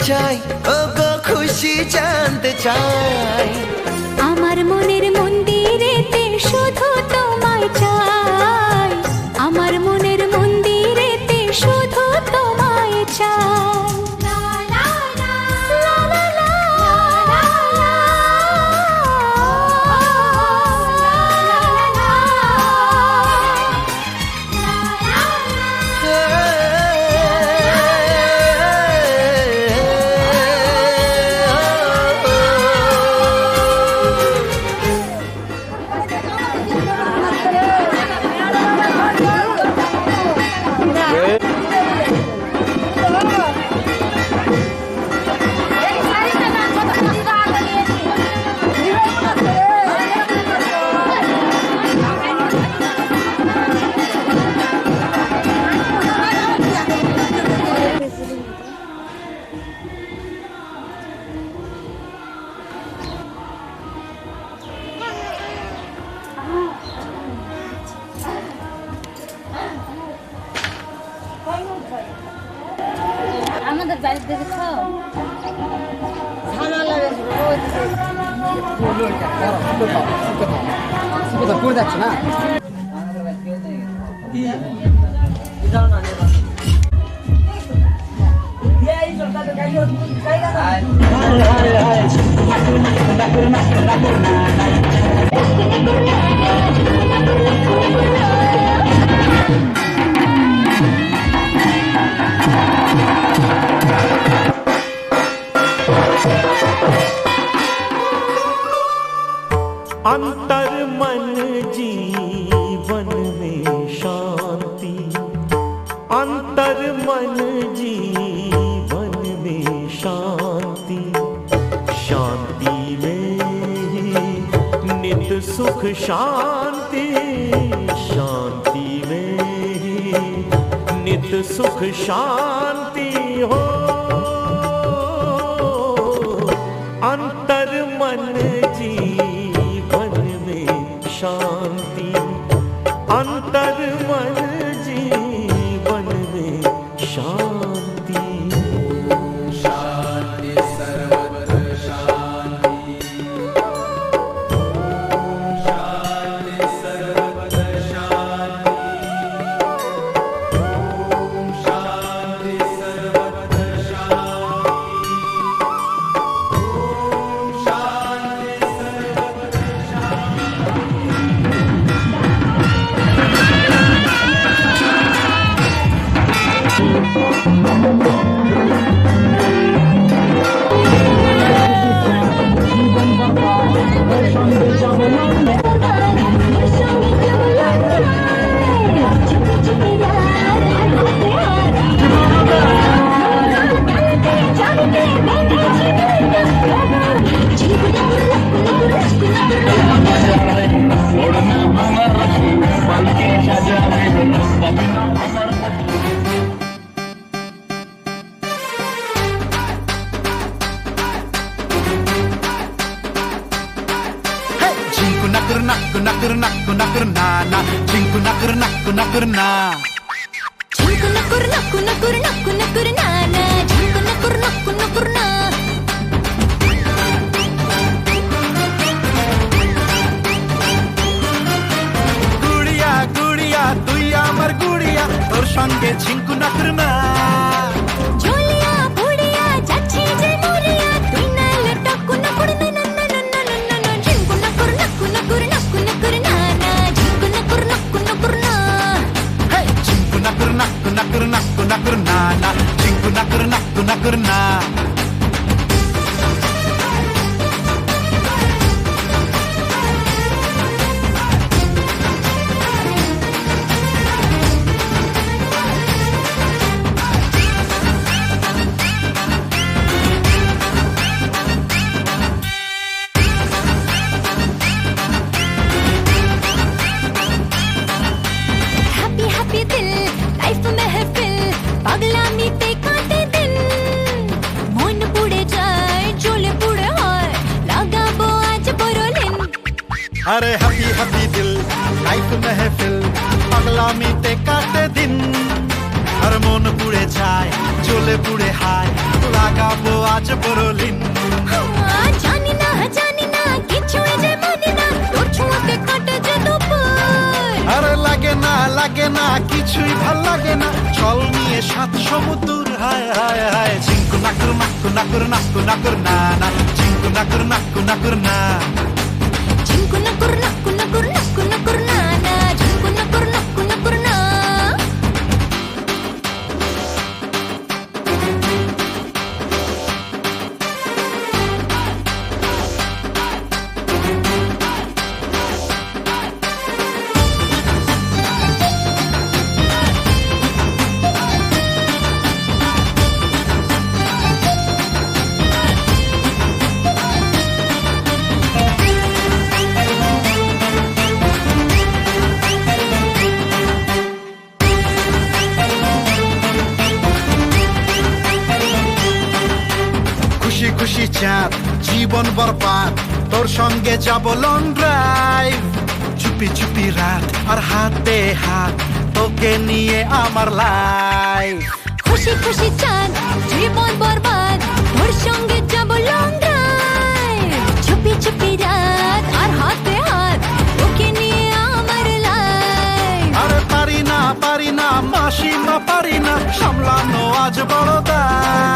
চাই, ও গো খুশি জানতে চাই। আমার মনের মন্দিরেতে শুধু তোমায় চাই, আমার মনের মন্দিরেতে শুধু তোমায় চাই। আমাদের বাড়িতে দেখেছ করে যাচ্ছে না अंतर मन जीवन में शांति, अंतर मन जीवन में शांति, शांति में ही नित सुख शांति, शांति में ही नित सुख शांति हो। अंतर मन शांति, अंतर मन जीवन में शांति। शांति सर्वत्र शांति, शांति सर्वत्र शांति, शांति सर्वत्र शांति, शांति सर्वत्र গুড়িয়া গুড়িয়া তুই আমার গুড়িয়া, তোর সঙ্গে ঝিঙ্কু নাকুর না। ঝুলিয়া বুড়িয়া যাচ্ছি যে নুরিয়া, তুই না লটকু না কুড় না না না না না না না, ঝিঙ্কু না কুর না না না, ঝিঙ্কু না কুর না না। ঝিঙ্কু নাকুর না না, ঝিঙ্কু নাকুর না। अरे हैप्पी हैप्पी दिल, लाइफ महफिल, पगला मीते काटे दिन। আর মন পুড়ে যায় জ্বলে পুড়ে হায় লাগাবো আজ বড়লিন জানি না কিছুই যে মানি না তোর ছোঁয়াতে কাটে যে দুপুর আরে লাগে না কিছুই ভাল লাগে না চল নিয়ে সাত সমুদ্র হায় হায় হায় ঝিঙ্কু নাকুর নাকুর নাকুর নাকুর নাকুর না না ঝিঙ্কু নাকুর নাকুর নাকুর না ঝিঙ্কু নাকুর নাকুর নাকুর নাকুর নাকুর না না ঝিঙ্কু নাকুর নাকুর নাকুর না খুশি খুশি চাঁদ জীবন বরবাদ তোর সঙ্গে যাব লং ড্রাইভ চুপি চুপি রাত আর হাতে হাত তোকে নিয়ে আমার লাইফ খুশি খুশি চাঁদ জীবন বরবাদ তোর সঙ্গে যাব লং ড্রাইভ চুপি চুপি রাত আর হাতে হাত তোকে নিয়ে আমার লাইফ আরে পারি না মাসিমা পারি না সামলানো আজ বড় দায়